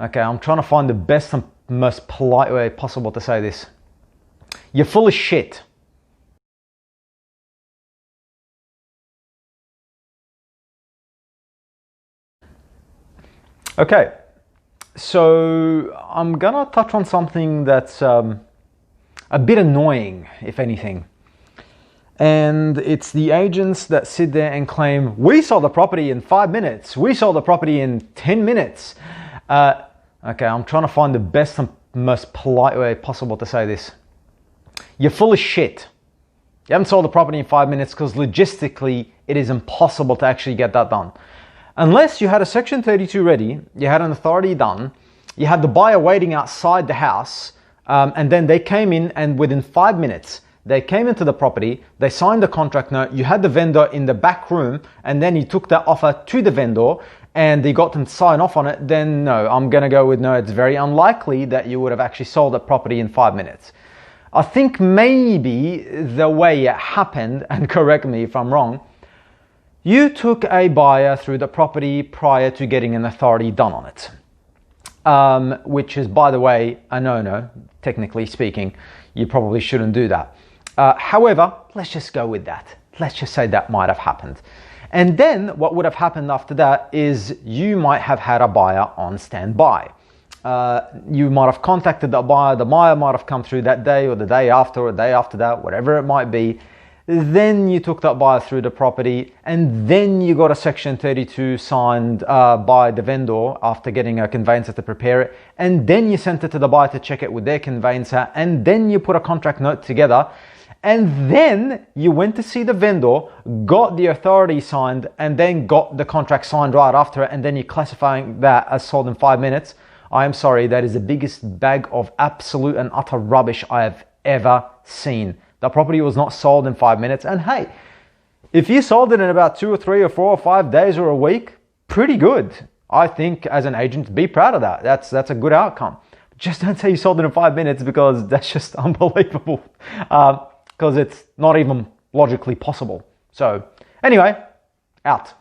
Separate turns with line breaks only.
Okay, I'm trying to find the best and most polite way possible to say this. You're full of shit. Okay, so I'm gonna touch on something that's a bit annoying, if anything. And it's the agents that sit there and claim, we sold the property in 5 minutes. We sold the property in 10 minutes. Okay, I'm trying to find the best and most polite way possible to say this. You're full of shit. You haven't sold the property in 5 minutes because logistically it is impossible to actually get that done. Unless you had a Section 32 ready, you had an authority done, you had the buyer waiting outside the house, and then they came in and within 5 minutes, they came into the property, they signed the contract note, you had the vendor in the back room, and then you took that offer to the vendor and they got them to sign off on it, then no, I'm going to go with no, it's very unlikely that you would have actually sold the property in 5 minutes. I think maybe the way it happened, and correct me if I'm wrong, you took a buyer through the property prior to getting an authority done on it, which is, by the way, a no-no, technically speaking. You probably shouldn't do that. However, let's just go with that. Let's just say that might have happened. And then what would have happened after that is you might have had a buyer on standby. You might have contacted the buyer might have come through that day or the day after or the day after that, whatever it might be. Then you took that buyer through the property and then you got a Section 32 signed by the vendor after getting a conveyancer to prepare it. And then you sent it to the buyer to check it with their conveyancer. And then you put a contract note together. And then you went to see the vendor, got the authority signed, and then got the contract signed right after it. And then you're classifying that as sold in 5 minutes. I am sorry, that is the biggest bag of absolute and utter rubbish I have ever seen. The property was not sold in 5 minutes. And hey, if you sold it in about 2 or 3 or 4 or 5 days or a week, pretty good. I think as an agent, be proud of that. That's a good outcome. Just don't say you sold it in 5 minutes because that's just unbelievable. Because it's not even logically possible. So anyway, out.